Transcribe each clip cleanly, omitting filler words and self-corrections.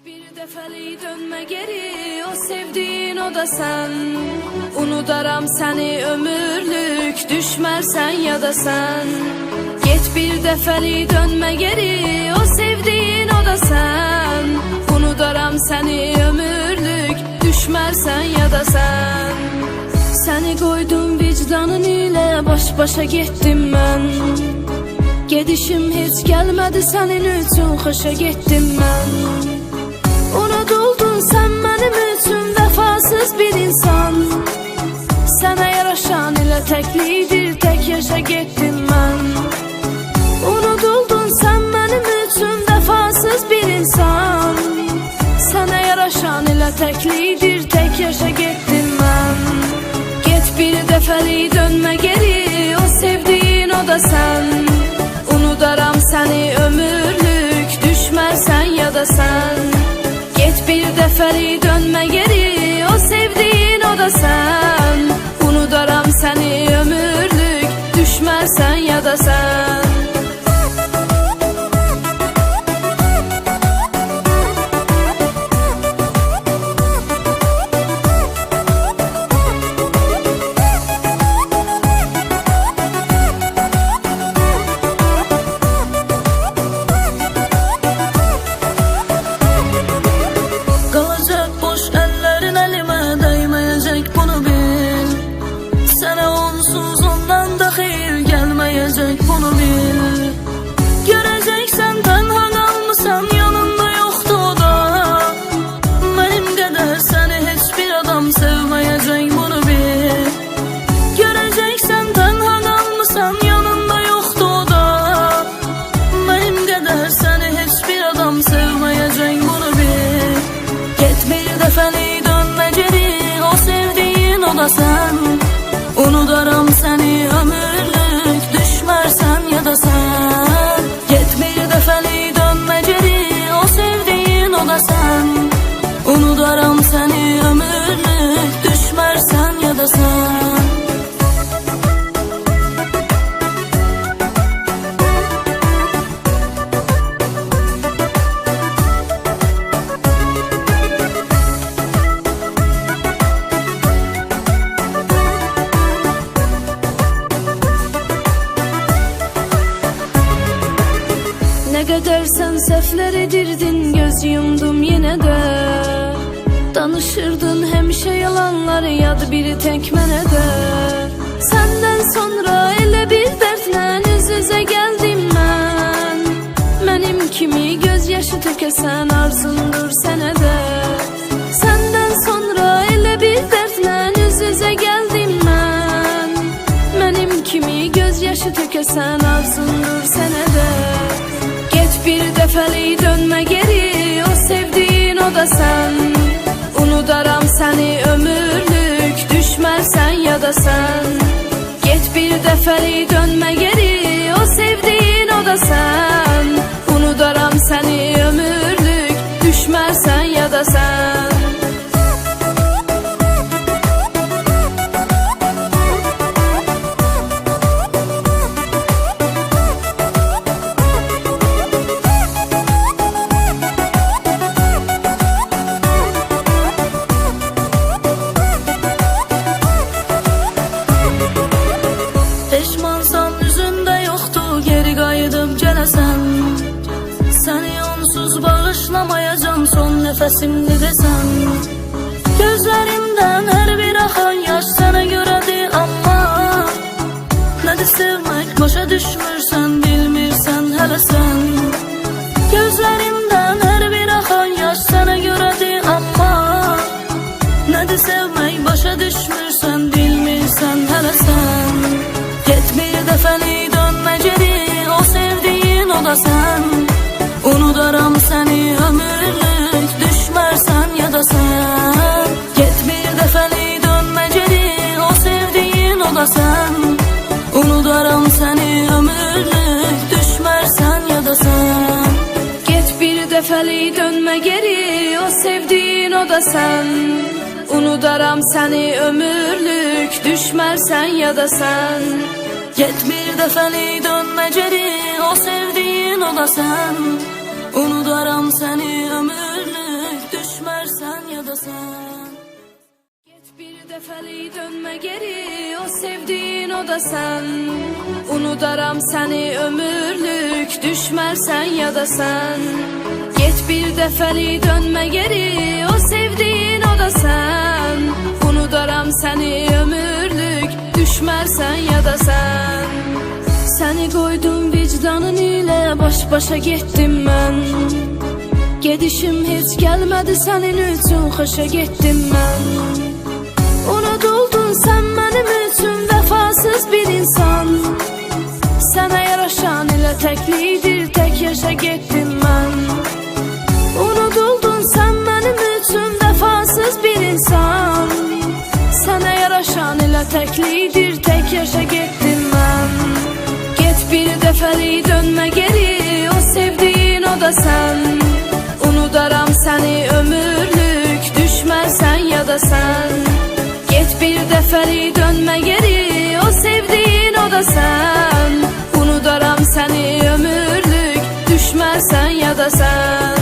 Bir dəfəlik dönmə geri, o sevdiğin o da sen. Unudaram səni ömürlük, düşmərsən ya da sen. Get bir dəfəlik dönmə geri, o sevdiğin o da sen. Unudaram səni ömürlük, düşmərsən ya da sen. Səni qoydum vicdanın ilə, baş-başa getdim mən. Gedişim heç gəlmədi sənin üçün, xoşa getdim mən. Unutuldun sen benim için, vefasız bir insan. Sana yaraşan ile teklidir, tek yaşa gittim ben. Unutuldun sen benim için, vefasız bir insan. Sana yaraşan ile teklidir, tek yaşa gittim ben. Get bir dəfəlik dönme geri, o sevdiğin o da sen. Unudaram səni ömürlük, düşmərsən ya da sen. Get bir dəfəlik dönmə geri, o sevdiğin o da sen. Unudaram səni ömürlük, düşmərsən ya da sen. Bunu bil, göreceksen tenha kalmışsan, yanında yoktu o da. Benim kadar seni hiçbir adam sevmeyecek, bunu bil. Göreceksen tenha kalmışsan, yanında yoktu o da. Benim kadar seni hiçbir adam sevmeyecek, bunu bil. Get bir dəfəlik dönme geri, o sevdiğin o da sen. Unudaram seni ömürlük, düşmərsən ya da sen. Get bir dəfəlik dönmə geri, o sevdiğin o da sen. Unudaram səni ömürlük, düşmərsən ya da sen. Ne kadar sen sefler edirdin, göz yumdum yine de. Danışırdın hemşe yalanları, yadı biri tek mənə de. Senden sonra elə bir dertle üz yüze geldim ben. Benim kimi gözyaşı tökesen arzundur sənə de. Senden sonra elə bir dertle üz yüze geldim ben. Benim kimi gözyaşı tökesen arzundur sənə de. Bir dəfəlik dönmə geri, o sevdiğin o da sen. Unudaram səni ömürlük, düşmərsən ya da sen. Get bir dəfəlik dönmə geri, o sevdiğin o da sen. Unudaram səni ömürlük, düşmərsən ya da sen. Peşmansan yüzünde yoktu, geri qayıdıb gələsən. Səni onsuz bağışlamayacağım, son nəfəsimdi desən. Gözlərimdən hər bir axan yaş sənə görədir, amma nədir sevmək, başa düşmürsən, bilmirsən hələ sən. Gözlərimdən hər bir axan yaş sənə görədir, amma nədir sevmək, başa düşmürsən, bilmirsən hələ sən. Get bir dəfəlik dönmə geri, o sevdiğin o da sen. Unudaram səni ömürlük, düşmərsən ya da sen. Get bir dəfəlik dönmə geri, o sevdiğin o da sen. Unudaram səni ömürlük, düşmərsən ya da sen. Get bir dəfəlik dönmə geri, o sevdiğin o da sen. Unudaram səni ömürlük, düşmərsən ya da sen. Get bir dəfəlik dönmə geri, o sevdiğin o da sen. Unudaram səni ömürlük. da sen. Get bir dəfəlik dönmə geri, o sevdiğin o da sen. Unudaram səni ömürlük, düşmərsən ya da sen. Get bir dəfəlik dönmə geri, o sevdiğin o da sen. Unudaram səni ömürlük, düşmərsən ya da sen. Səni qoydum vicdanın ilə, baş-başa getdim mən. Gedişim heç gəlmədi sənin üçün, xoşa getdim mən. Unutuldun sen benim için, vefasız bir insan. Sana yaraşan ile teklidir, tek yaşa gittim ben. Unutuldun sen benim için, vefasız bir insan. Sana yaraşan ile teklidir, tek yaşa gittim ben. Get bir dəfəlik dönme geri, o sevdiğin o da sen. Unudaram səni ömürlük, düşmərsən ya da sen. Get bir dəfəlik dönmə geri, o sevdiğin o da sen. Unudaram səni ömürlük, düşmərsən ya da sen.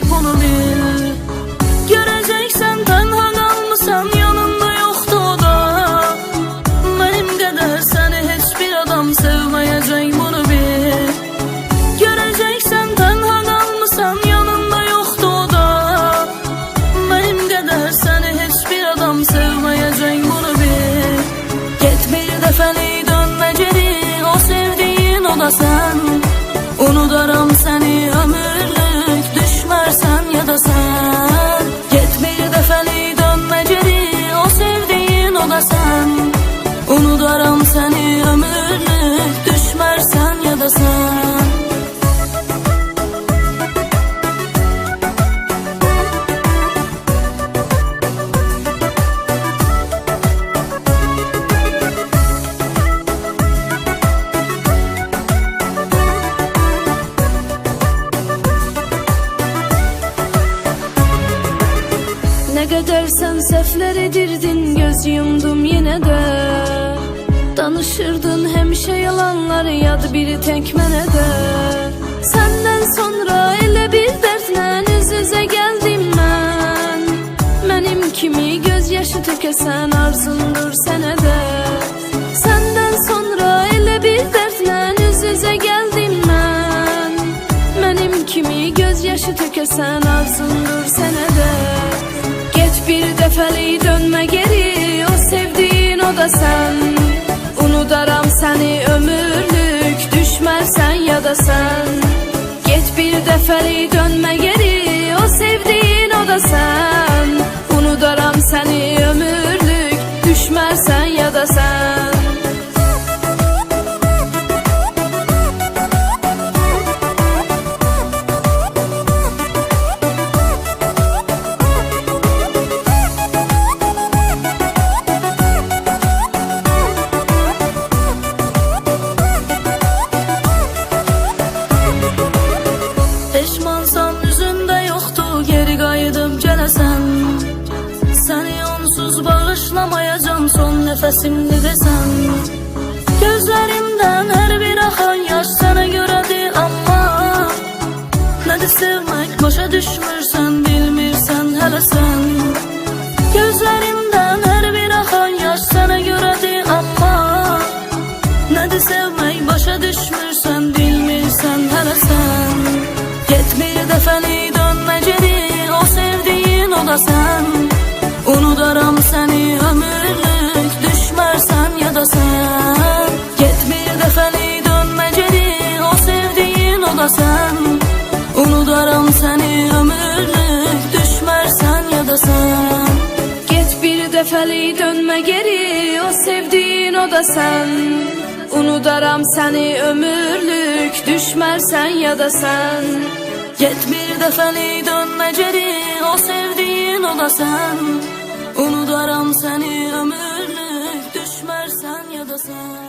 Bunu bil, göreceksen tenha kalmışsan, yanında yoktu o da. Benim kadar seni hiçbir adam sevmeyecek, bunu bil. Göreceksen tenha kalmışsan, yanında yoktu o da. Benim kadar seni hiçbir adam sevmeyecek, bunu bil. Get bir dəfəlik dönme geri, o sevdiğin o da sen. Unudaram seni ömürlük, düşmərsən ya da sen. Get bir dəfəlik dönmə geri, o sevdiğin o da sen. Unudaram səni ömürlük, düşmərsən ya da sen. Ne kadar sen sefler edirdin, göz yumdum yine de. Danışırdın hemşe yalanları, yad biri tek mənə də. Senden sonra elə bir dərdlə üz-üzə gəldim mən. Mənim kimi göz yaşı tökəsən arzundur sənə də. Senden sonra elə bir dərdlə üz-üzə gəldim mən. Mənim kimi göz yaşı tökəsən arzundur sənə də. Get bir dəfəlik dönmə geri, o sevdiğin o da sen. Unudaram səni ömürlük, düşmərsən ya da sen. Get bir dəfəlik dönmə geri, o sevdiğin o da sen. Unudaram səni ömürlük, düşmərsən ya da sen. Peşmansan yüzünde yoktu, geri qayıdıb gələsən. Səni onsuz bağışlamayacam, son nəfəsimdi desən. Gözlerimden her bir axan yaş sənə görədir, amma nədir sevmək, başa düşmürsən, bilmirsən hələ sən. Gözlerimden her bir axan yaş sənə görədir, amma nədir sevmək, başa düşmürsən, bilmirsən hələ sən. Get bir dəfəlik dönmə geri, o sevdiğin o da sen. Unudaram səni ömürlük, düşmərsən ya da sen. Get bir dəfəlik dönmə geri, o sevdiğin o da sen. Unudaram səni ömürlük, düşmərsən ya da sen. Get bir dəfəlik dönmə geri, o sevdiğin o da sen. Unudaram səni ömürlük, düşmərsən ya da sen. Get bir dəfəlik dönmə geri, o sevdiğin o da sen. Unudaram seni ömürlük, düşmərsən ya da sen.